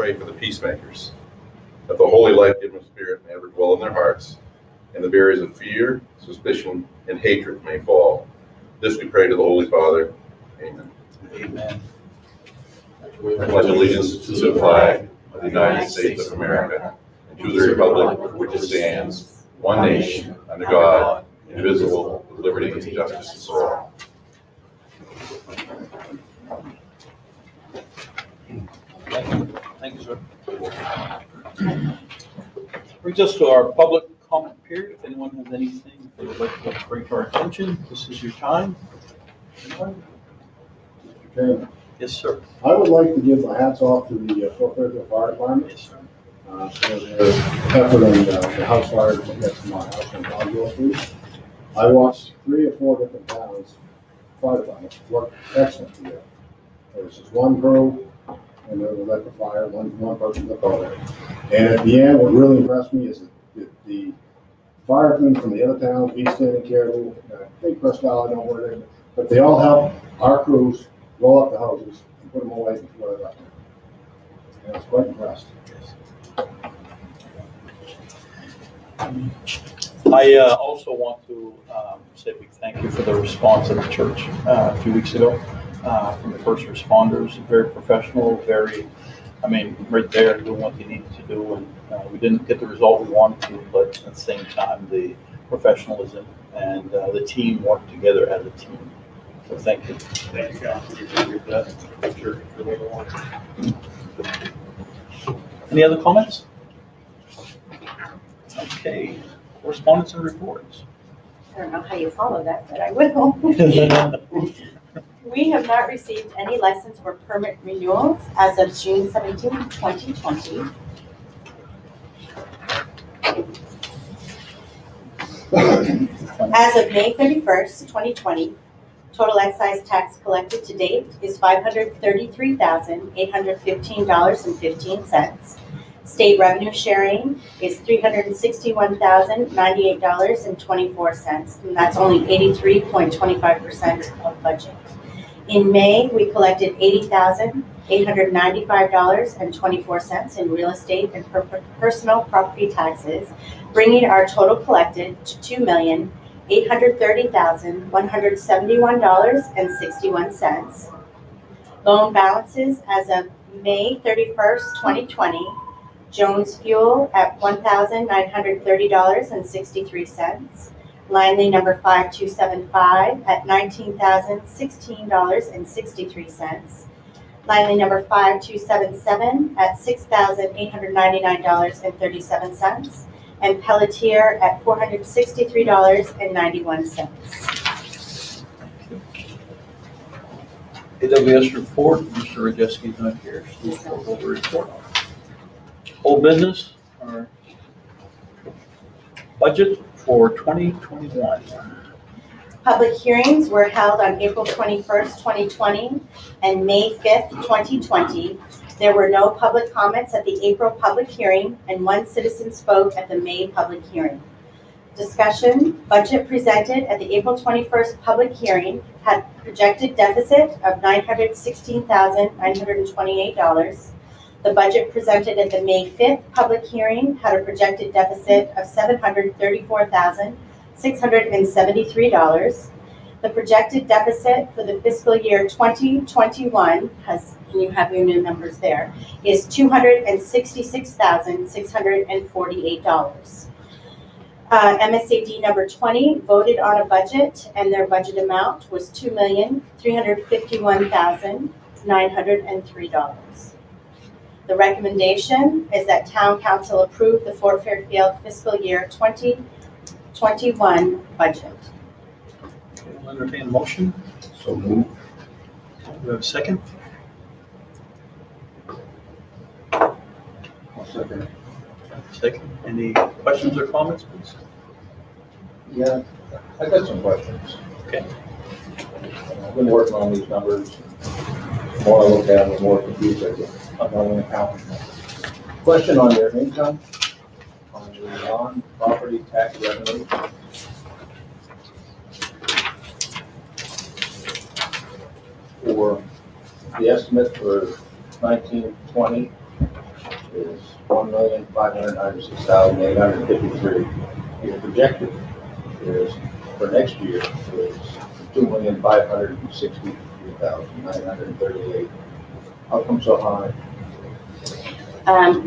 pray for the peacemakers, that the holy life-giving Spirit may ever dwell in their hearts, and the barriers of fear, suspicion, and hatred may fall. This we pray to the Holy Father. Amen. Amen. I pledge allegiance to the flag of the United States of America and to the republic for which it stands, one nation, under God, indivisible, with liberty and justice for all. Thank you, sir. Brings us to our public comment period. If anyone has anything they would like to bring to our attention, this is your time. Anyone? Mr. Chairman, Yes, sir. I would like to give my hats off to the Fort Fairfield Fire Department Yes, sir. for their effort in the house fire next to my house in Bonneville Street. I watched 3 or 4 different towns' fire departments work excellent together. There was just one crew, and they would let the fire, one person took over. And at the end, what really impressed me is that the firemen from the other towns, Easton and Caribou, I think Presque Isle, I know where they are, but they all helped our crews roll up the hoses and put them away before they left them. And I was quite impressed. I also want to say a big thank you for the response at the church a few weeks ago from the first responders. Very professional, right there doing what they needed to do. And we didn't get the result we wanted to, but at the same time, the professionalism and the team worked together as a team. So thank you. Thank you, John. Appreciate that. Sure. Any other comments? Okay, correspondence and reports. I don't know how you follow that, but I will. We have not received any license or permit renewals as of June 17, 2020. As of May 31st, 2020, total excise tax collected to date is $533,815.15. State revenue sharing is $361,098.24, and that's only 83.25% of budget. In May, we collected $80,895.24 in real estate and personal property taxes, bringing our total collected to $2,830,171.61. Loan balances as of May 31st, 2020. Jones Fuel at $1,930.63. Linely number 5275 at $19,016.63. Linely number 5277 at $6,899.37. And Pelletier at $463.91. AWS report, Mr. Rajeski's not here, so we'll report on it. Old business, or budget for 2021. Public hearings were held on April 21st, 2020 and May 5th, 2020. There were no public comments at the April public hearing, and 1 citizen spoke at the May public hearing. Discussion, budget presented at the April 21st public hearing had projected deficit of $916,928. The budget presented at the May 5th public hearing had a projected deficit of $734,673. The projected deficit for the fiscal year 2021 and you have your new numbers there, is $266,648. MSAD number 20 voted on a budget, and their budget amount was $2,351,903. The recommendation is that Town Council approve the Fort Fairfield fiscal year 2021 budget. Okay, I'll entertain a motion. So moved. Do we have a second? I'll second it. Second. Any questions or comments, please? Yeah, I got some questions. Okay. I've been working on these numbers. The more I look at them, the more confused I get. I'm not an accountant. Question on your income, on your non-property tax revenue. For the estimate for 1920 is 1,596,853. Your projected is, for next year, is 2,563,938. How come so high?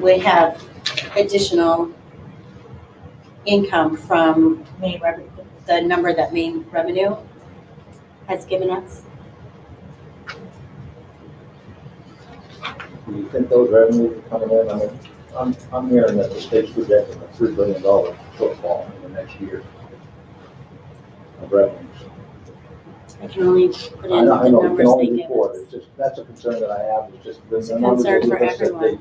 We have additional income from the number that Maine Revenue has given us. Do you think those revenues are coming in? I mean, I'm hearing that the state's projecting a $3 billion shortfall in the next year of revenues. I can only put I in know, the you can numbers only they give report, us. it's just, that's a concern that I have, it's just. It's a the numbers concern that for give us that everyone.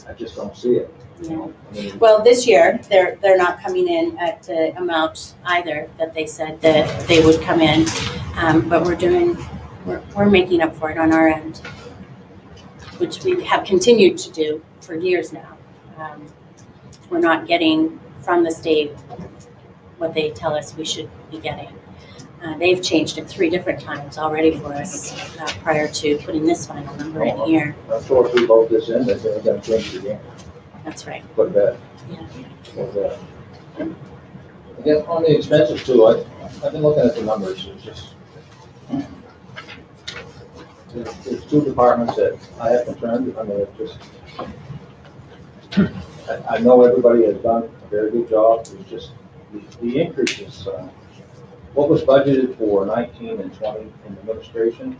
I just don't see it. Yeah. I mean, Well, this year, they're not coming in at the amount either that they said that they would come in. But we're making up for it on our end, which we have continued to do for years now. We're not getting from the state what they tell us we should be getting. They've changed it 3 different times already for us prior to putting this final number in here. I'm sure if we vote this in, they're gonna change it again, That's right. put that. Yeah. Put that. Again, on the expenses too, I've been looking at the numbers, it's just, there's 2 departments that I have concerns, I mean, it's just, I know everybody has done a very good job, it's just, the increases, what was budgeted for 19 and 20 in administration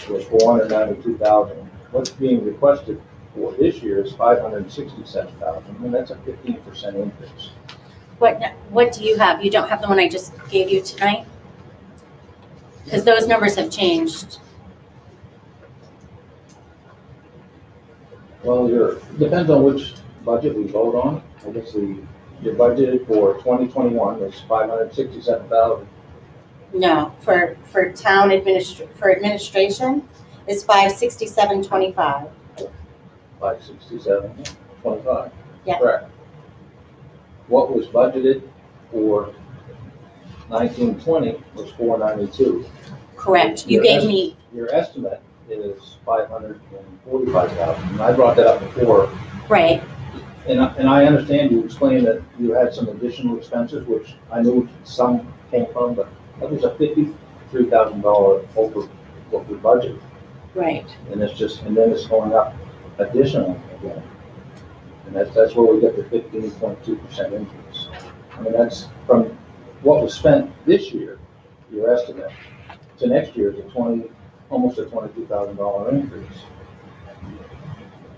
was 492,000. What's being requested for this year is 567,000, and that's a 15% increase. What do you have? You don't have the one I just gave you tonight? Because those numbers have changed. Well, depends on which budget we vote on. I guess your budgeted for 2021 was 567,000. No, for town administration is 567.25. 567.25. Yeah. Correct. What was budgeted for 1920 was 492. Correct. You Your gave me, Your estimate is 545,000. And I brought that up before. right, And I understand you explained that you had some additional expenses, which I knew some came from, but that was a $53,000 over what we budgeted. right. And then it's going up additionally again. And that's where we get the 15.2% increase. I mean, that's from what was spent this year, your estimate, to next year is almost a $22,000 increase.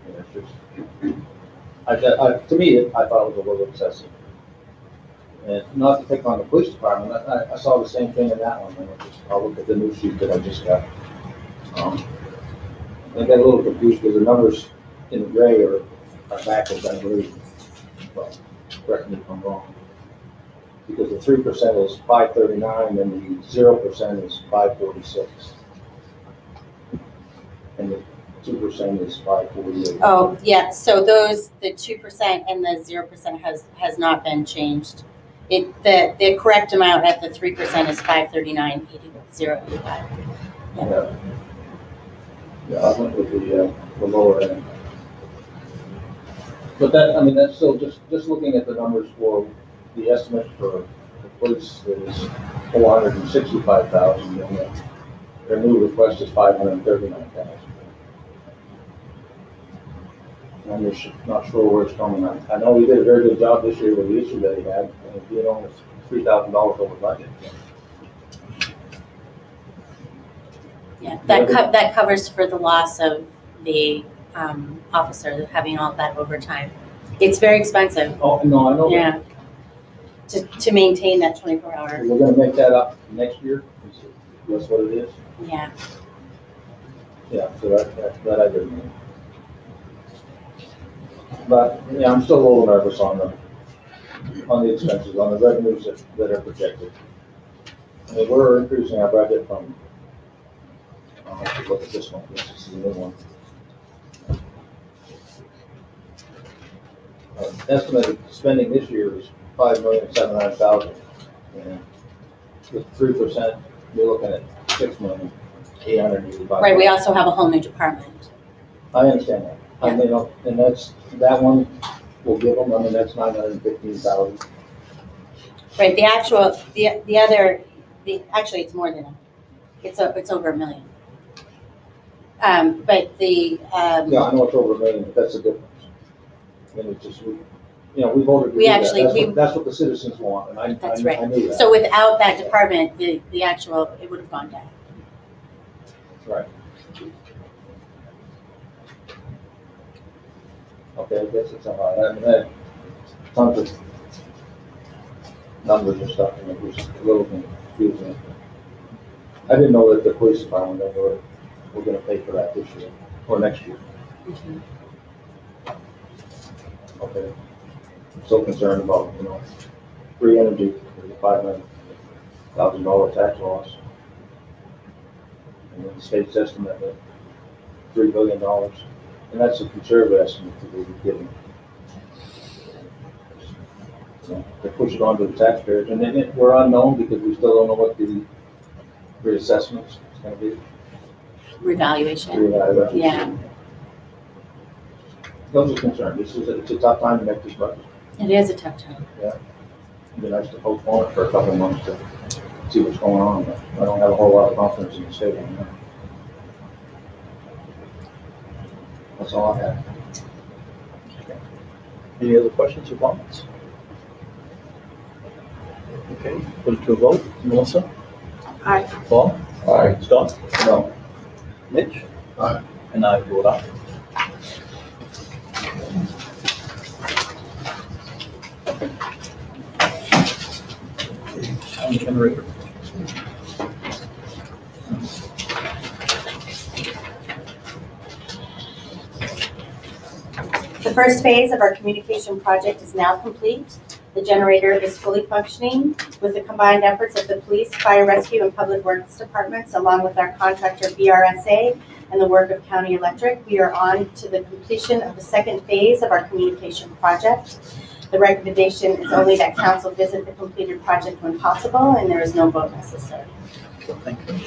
And it's just, to me, I thought it was a little excessive. And not to pick on the police department, I saw the same thing in that one, and I'll look at the new sheet that I just got. I got a little confused because the numbers in the gray are backwards, I believe. But correct me if I'm wrong. Because the 3% is 539 and the 0% is 546. And the 2% is 548. Oh, yeah, so the 2% and the 0% has not been changed. The correct amount at the 3% is 539.8085. Yeah. Yeah, I went with the lower end. But that's still just looking at the numbers for the estimate for the police is 465,000, and their new request is 539,000. I'm just not sure where it's coming on. I know he did a very good job this year with the issue that he had, and he almost $3,000 over budget. Yeah, that covers for the loss of the officer having all that overtime. It's very expensive, Oh, no, I know. yeah, to maintain that 24-hour, We're gonna make that up next year. That's what it is. yeah. Yeah, so that I didn't know. But, yeah, I'm still a little nervous on the expenses, on the revenues that are projected. I mean, we're increasing our budget from, look at this one, this is the new one. Estimated spending this year is $5,700,000. And with 3%, you're looking at $6,885,000. Right, we also have a whole new department. I understand that. I mean, and that one will give them, I mean, that's 915,000. Right, the actual, the other, actually, it's more than that. It's over $1 million. But the, Yeah, I know it's over $1 million, but that's the difference. And it's just, we voted to We do that. actually- That's what the citizens want, and I That's right. knew that. so without that department, the actual, it would have gone down. Right. Okay, I guess it's a high, I mean, that, tons of numbers and stuff, and it was a little confusing. I didn't know that the police department, they were gonna pay for that this year, or next year. Okay. I'm so concerned about, free energy, the $500,000 tax loss. And then the state's estimate at $3 billion, and that's a conservative estimate to be given. So they push it on to the taxpayers, and then we're unknown because we still don't know what the reassessment is gonna be. Revaluation. Yeah. Those are concerns. It's a tough time to make this budget. It is a tough time. It'd be nice to postpone it for a couple of months to see what's going on, but I don't have a whole lot of confidence in the state on that. That's all I have. Any other questions or comments? Okay, put it to a vote. Melissa? Aye. Paul? Aye. Scott? No, Mitch? Aye. And I vote aye. Sound generator. The first phase of our communication project is now complete. The generator is fully functioning with the combined efforts of the police, fire rescue, and public works departments, along with our contractor BRSA and the work of County Electric. We are on to the completion of the second phase of our communication project. The recommendation is only that council visit the completed project when possible, and there is no vote necessary. So thank you.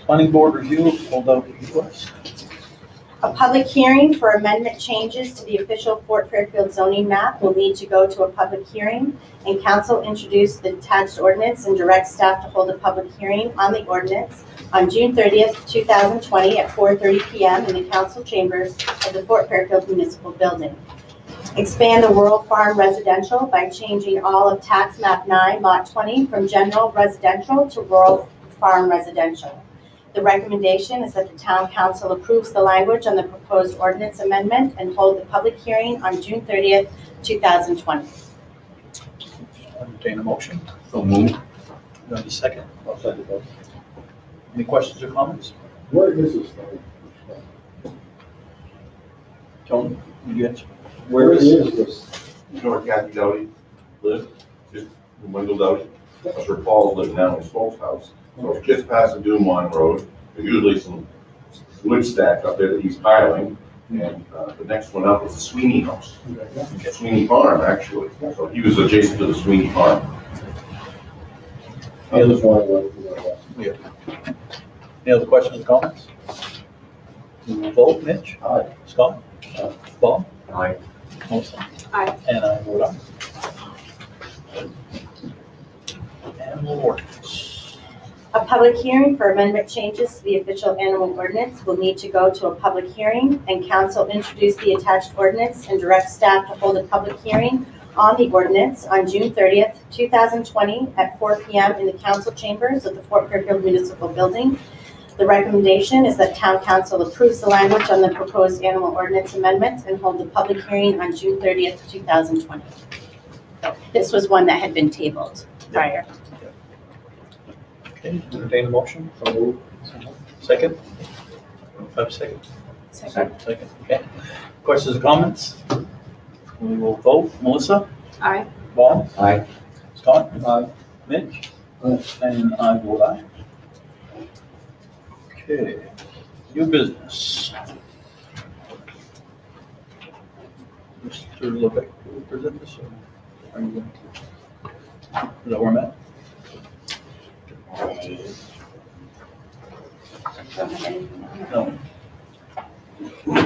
Planning board review of holdout request. A public hearing for amendment changes to the official Fort Fairfield zoning map will need to go to a public hearing, and council introduce the attached ordinance and direct staff to hold a public hearing on the ordinance on June 30th, 2020 at 4:30 p.m. in the council chambers of the Fort Fairfield Municipal Building. Expand the rural farm residential by changing all of tax map 9, lot 20 from general residential to rural farm residential. The recommendation is that the town council approves the language on the proposed ordinance amendment and hold the public hearing on June 30th, 2020. Entertain a motion. So moved. Do I have a second? I'll second that. Any questions or comments? Where is this thing? Tony, you answer. Where is this? You know where Kathy Dowdy lived? Just Wendell Dowdy? That's where Paul lived now in his folks' house. So it's just past the Dumont Road. There's usually some wood stack up there that he's piling. And the next one up is the Sweeney house. Sweeney Farm, actually. So he was adjacent to the Sweeney Farm. I just wanted to know. Any other questions or comments? We will vote. Mitch? Aye. Scott? Bob? Aye. Melissa? Aye. And I vote aye. Animal ordinance. A public hearing for amendment changes to the official animal ordinance will need to go to a public hearing, and council introduce the attached ordinance and direct staff to hold a public hearing on the ordinance on June 30th, 2020 at 4 p.m. in the council chambers of the Fort Fairfield Municipal Building. The recommendation is that town council approves the language on the proposed animal ordinance amendments and hold the public hearing on June 30th, 2020. This was one that had been tabled prior. Okay, entertain a motion. So moved. Second? Have a second? Second, okay. Questions or comments? We will vote. Melissa? Aye. Bob? Aye. Scott? Aye. Mitch? Aye. And I vote aye. Okay, new business. Mr. Lebec, will you present this, or are you going to? Is that where I'm at? Don't have anything on it. No.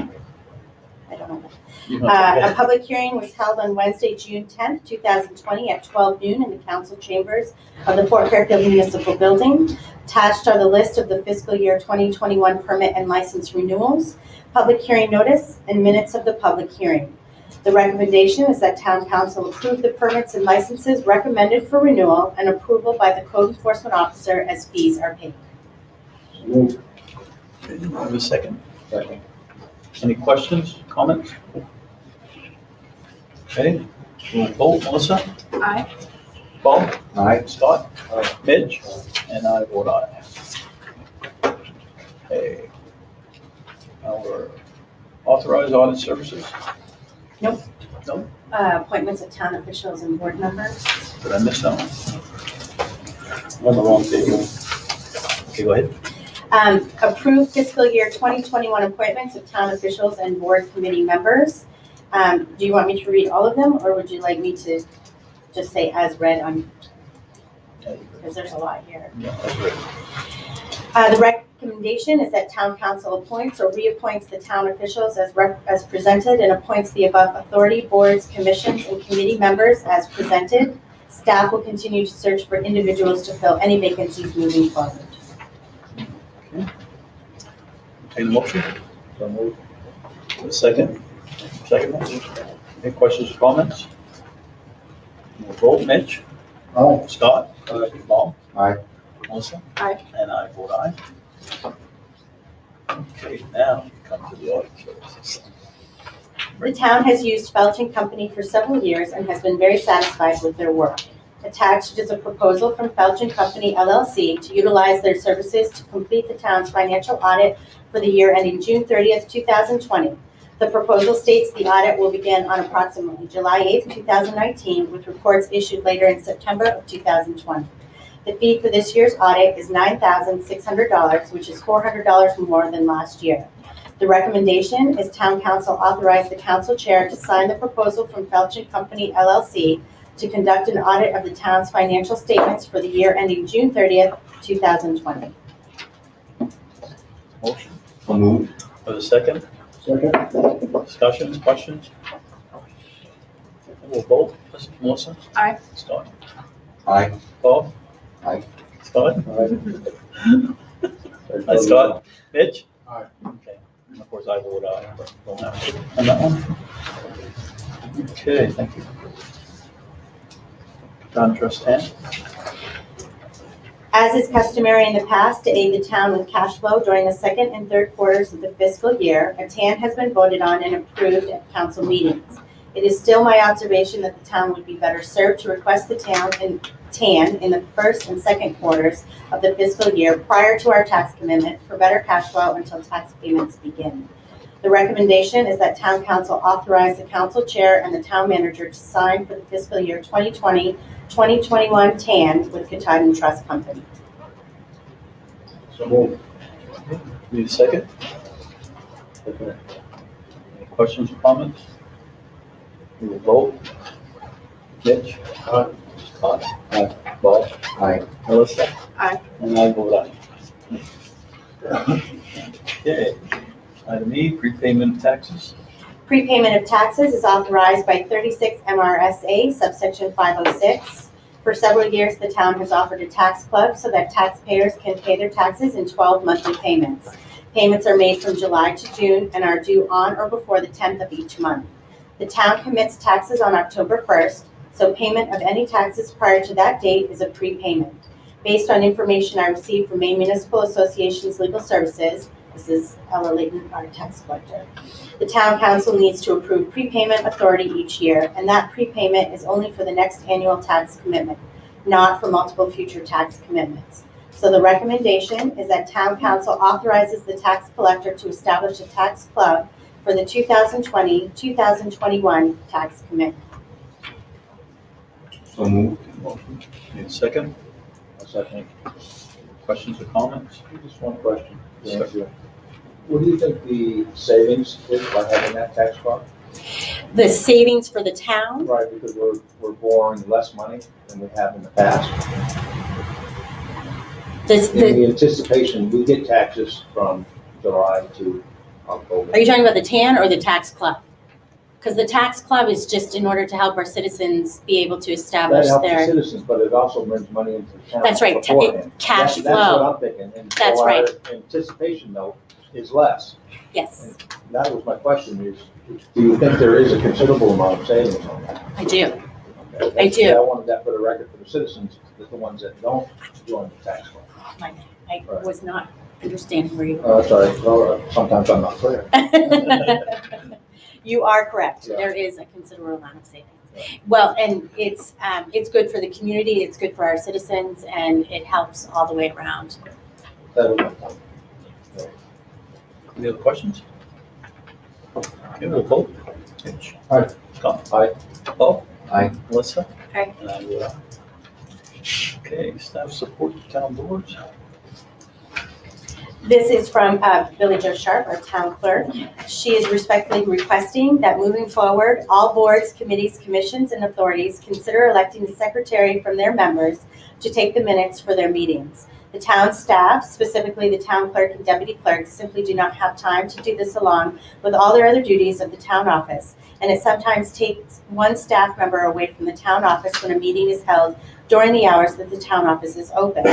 A public hearing was held on Wednesday, June 10th, 2020 at 12 noon in the council chambers of the Fort Fairfield Municipal Building. Attached are the list of the fiscal year 2021 permit and license renewals, public hearing notice, and minutes of the public hearing. The recommendation is that town council approve the permits and licenses recommended for renewal and approval by the code enforcement officer as fees are paid. So moved. Okay, do I have a second? Second. Any questions, comments? Okay, we'll vote. Melissa? Aye. Paul? Aye. Scott? Aye. Mitch? And I vote aye. Okay. Our authorized audit services? Nope. Nope. Appointments of town officials and board members. Did I miss that one? On the wrong table. Okay, go ahead. Approve fiscal year 2021 appointments of town officials and board committee members. Do you want me to read all of them, or would you like me to just say as read on, because there's a lot here. Yeah, that's right. The recommendation is that town council appoints or reappoints the town officials as presented and appoints the above authority, boards, commissions, and committee members as presented. Staff will continue to search for individuals to fill any vacancies moving forward. Take the motion. So moved. A second. Second motion. Any questions or comments? We'll vote. Mitch? Aye. Scott? Paul? Aye. Melissa? Aye. And I vote aye. Okay, now we come to the audit services. The town has used Felch & Company for several years and has been very satisfied with their work. Attached is a proposal from Felch & Company LLC to utilize their services to complete the town's financial audit for the year ending June 30th, 2020. The proposal states the audit will begin on approximately July 8th, 2019, with reports issued later in September of 2020. The fee for this year's audit is $9,600, which is $400 more than last year. The recommendation is town council authorize the council chair to sign the proposal from Felch & Company LLC to conduct an audit of the town's financial statements for the year ending June 30th, 2020. Motion. So moved. For the second. Second. Discussions, questions? We'll vote. Melissa? Aye. Scott? Aye. Paul? Aye. Scott? Aye. Scott? Mitch? Aye. Okay. And of course, I vote aye, but don't have to on that one. Okay, thank you. Town trust 10. As is customary in the past to aid the town with cash flow during the second and third quarters of the fiscal year, a TAN has been voted on and approved at council meetings. It is still my observation that the town would be better served to request the TAN in the first and second quarters of the fiscal year prior to our tax commitment for better cash flow until tax payments begin. The recommendation is that town council authorize the council chair and the town manager to sign for the fiscal year 2020-2021 TAN with Katahdin Trust Company. So moved. Need a second? Okay. Any questions or comments? We will vote. Mitch? Aye. Scott? Aye. Paul? Aye. Melissa? Aye. And I vote aye. Okay. Item E, prepayment of taxes. Prepayment of taxes is authorized by 36 MRSA subsection 506. For several years, the town has offered a tax club so that taxpayers can pay their taxes in 12 monthly payments. Payments are made from July to June and are due on or before the 10th of each month. The town commits taxes on October 1st, so payment of any taxes prior to that date is a prepayment. Based on information I received from Maine Municipal Association's Legal Services, this is Ella Layton, our tax collector, the town council needs to approve prepayment authority each year, and that prepayment is only for the next annual tax commitment, not for multiple future tax commitments. So the recommendation is that town council authorizes the tax collector to establish a tax club for the 2020-2021 tax commitment. So moved. Need a second? A second. Questions or comments? Just one question. Sure. What do you think the savings is by having that tax club? The savings for the town, Right, because we're borrowing less money than we have in the past. In the anticipation, we get taxes from July to October. are you talking about the TAN or the tax club? Because the tax club is just in order to help our citizens be able to establish That helps the their, citizens, but it also brings money into the town. that's right, beforehand. cash That's what flow. I'm thinking. And That's so right. our anticipation though is less. Yes, That was my question is, do you think there is a considerable amount of savings on that? I do. Okay, I do. I wanted that for the record for the citizens, the ones that don't join the tax club. I was not understanding where you Sorry, well, sometimes I'm not clear. You are correct. Yeah. There is a considerable amount of savings. Well, and it's good for the community, it's good for our citizens, and it helps all the way around. That was my point. Any other questions? Okay, we'll vote. Mitch? Aye. Scott? Aye. Bob? Aye. Melissa? Aye. And I vote aye. Okay, staff support town boards. This is from Billy Jo Sharp, our town clerk. She is respectfully requesting that moving forward, all boards, committees, commissions, and authorities consider electing a secretary from their members to take the minutes for their meetings. The town staff, specifically the town clerk and deputy clerk, simply do not have time to do this along with all their other duties of the town office, and it sometimes takes one staff member away from the town office when a meeting is held during the hours that the town office is open.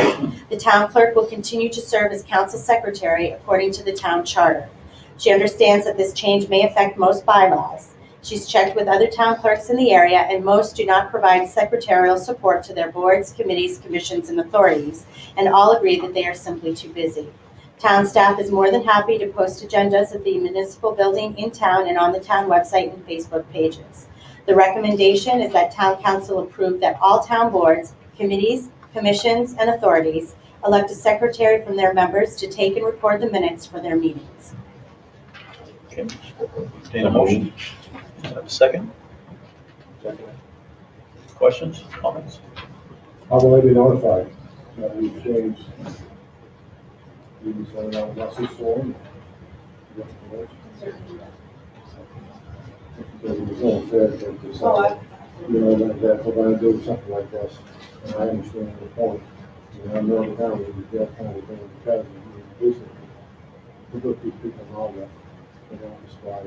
The town clerk will continue to serve as council secretary according to the town charter. She understands that this change may affect most bylaws. She's checked with other town clerks in the area, and most do not provide secretarial support to their boards, committees, commissions, and authorities, and all agree that they are simply too busy. Town staff is more than happy to post agendas at the municipal building in town and on the town website and Facebook pages. The recommendation is that town council approve that all town boards, committees, commissions, and authorities elect a secretary from their members to take and record the minutes for their meetings. Okay. Entertain a motion. Have a second? Questions, comments? How will they be notified that we've changed? We can send out message form. Because it's not fair to decide, you know, that we're gonna do something like this, and I understand the point. And I know the county is that kind of thing, because of the business. We put these people in all that, they don't describe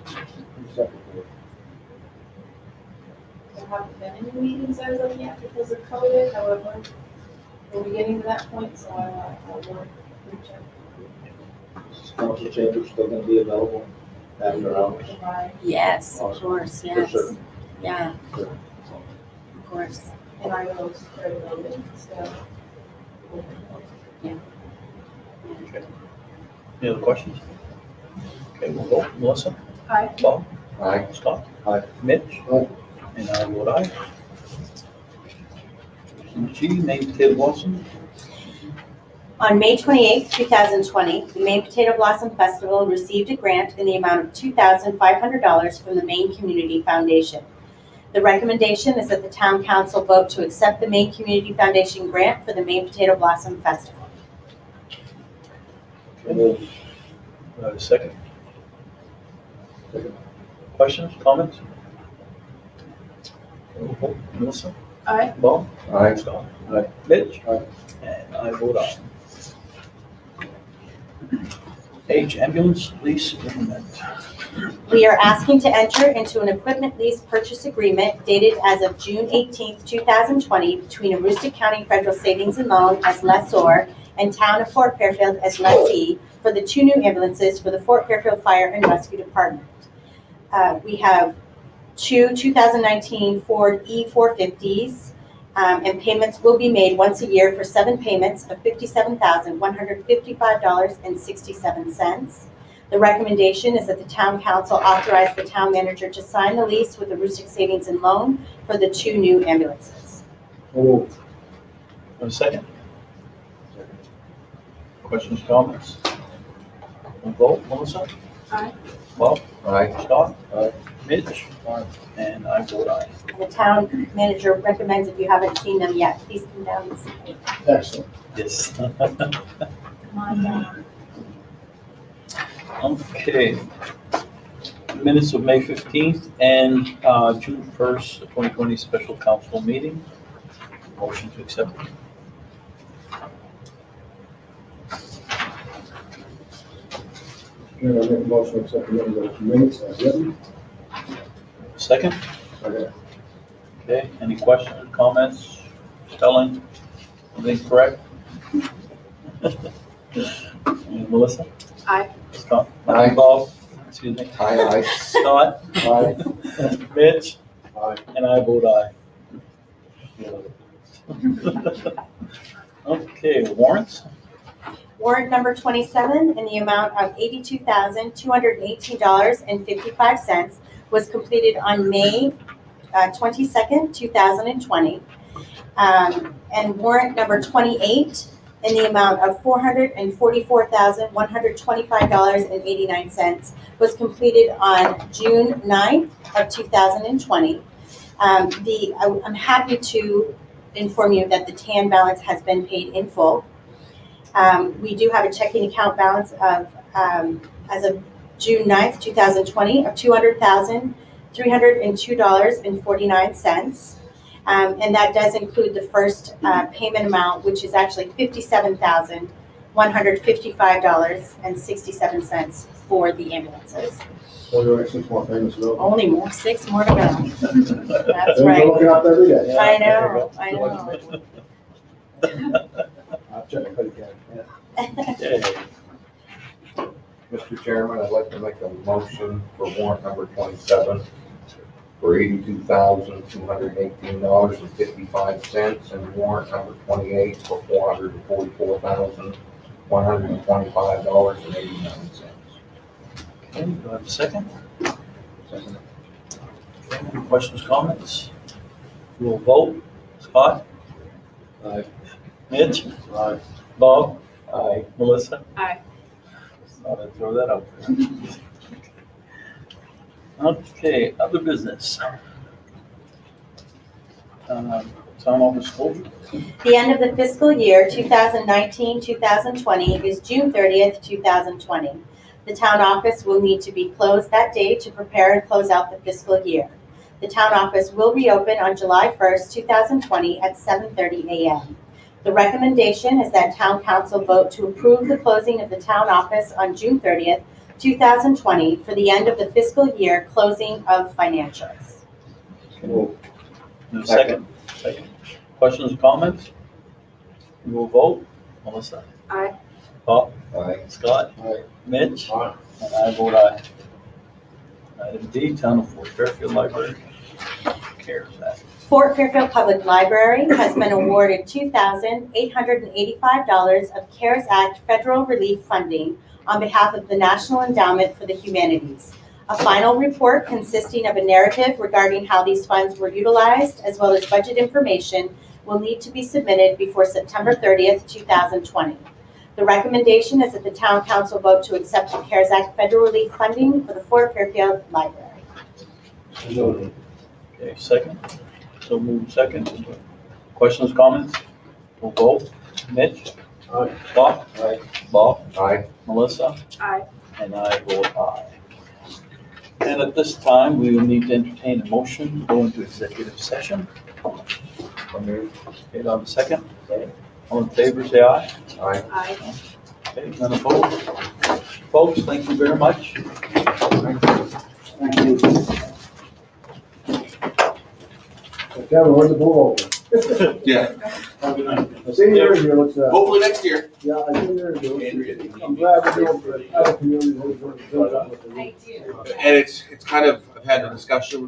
the secretary. There haven't been any meetings as of yet because of COVID, however, we'll be getting to that point, so I will reach out. Council chambers still gonna be available after hours. Provide, Yes, of course, For yes. certain. Yeah, of course. and I will spread it a little bit, so. Okay. Any other questions? Okay, we'll vote. Melissa? Aye. Bob? Aye. Scott? Aye. Mitch? Aye. And I vote aye. G, Maine Potato Blossom. On May 28, 2020, the Maine Potato Blossom Festival received a grant in the amount of $2,500 from the Maine Community Foundation. The recommendation is that the town council vote to accept the Maine Community Foundation grant for the Maine Potato Blossom Festival. Second. Questions, comments? Okay, we'll vote. Melissa? Aye. Bob? Aye. Scott? Aye. Mitch? Aye. And I vote aye. H, ambulance lease agreement. We are asking to enter into an equipment lease purchase agreement dated as of June 18, 2020 between Aroostook County Federal Savings and Loan as lessor and Town of Fort Fairfield as lessee for the 2 new ambulances for the Fort Fairfield Fire and Rescue Department. We have 2 2019 Ford E450s, and payments will be made once a year for 7 payments of $57,155.67. The recommendation is that the town council authorize the town manager to sign the lease with the Aroostook Savings and Loan for the 2 new ambulances. Oh, Have a second? Questions, comments? We'll vote. Melissa? Aye. Bob? Aye. Scott? Aye. Mitch? Aye. And I vote aye. And the town manager recommends, if you haven't seen them yet, please come down and see them. excellent. Yes. My God. Okay. Minutes of May 15th and June 1st, 2020 special council meeting. Motion to accept. Chairman, I make a motion to accept the minutes as written. Second? Okay. Okay, any questions, comments, Ellen? Everything correct? And Melissa? Aye. Scott? Aye. Bob? Excuse me. Aye. Scott? Aye. Mitch? Aye. And I vote aye. Okay, warrants? Warrant number 27 in the amount of $82,218.55 was completed on May 22nd, 2020. And warrant number 28 in the amount of $444,125.89 was completed on June 9th of 2020. I'm happy to inform you that the TAN balance has been paid in full. We do have a checking account balance of, as of June 9th, 2020, of $200,302.49. And that does include the first payment amount, which is actually $57,155.67 for the ambulances. So you're actually 6 more payments to go. Only 6 more to go. That's We're right. looking up every day. I know, I know. I'll check it again. Okay, Mr. Chairman, I'd like to make a motion for warrant number 27 for $82,218.55 and warrant number 28 for $444,125.89. okay, do I have a second? Second. Okay, any questions, comments? We'll vote. Scott? Aye. Mitch? Aye. Bob? Aye. Melissa? Aye. Thought I'd throw that out there. Okay, other business. Town office closure. The end of the fiscal year 2019-2020 is June 30th, 2020. The town office will need to be closed that day to prepare and close out the fiscal year. The town office will reopen on July 1st, 2020 at 7:30 a.m. The recommendation is that town council vote to approve the closing of the town office on June 30th, 2020 for the end of the fiscal year closing of financials. Second. Second. Questions, comments? We will vote. Melissa? Aye. Bob? Aye. Scott? Aye. Mitch? Aye. And I vote aye. Item D, Town of Fort Fairfield Library. CARES Act. Fort Fairfield Public Library has been awarded $2,885 of CARES Act federal relief funding on behalf of the National Endowment for the Humanities. A final report consisting of a narrative regarding how these funds were utilized, as well as budget information, will need to be submitted before September 30th, 2020. The recommendation is that the Town Council vote to accept the CARES Act federal relief funding for the Fort Fairfield Library. Okay, second. So move second. Questions, comments? We'll vote. Mitch? Aye. Bob? Aye. Bob? Aye. Melissa? Aye. And I vote aye. And at this time, we will need to entertain a motion to go into executive session. Okay, do I have a second? All in favor, say aye. Aye. Aye. Okay, none opposed. Folks, thank you very much. Thank you. Kevin, where's the pool open? Yeah, I see your interview, it's, hopefully next year. yeah, I see your interview. Andrea, do you need I'm me glad to we're doing stay the other community. And it's kind of, I've had a discussion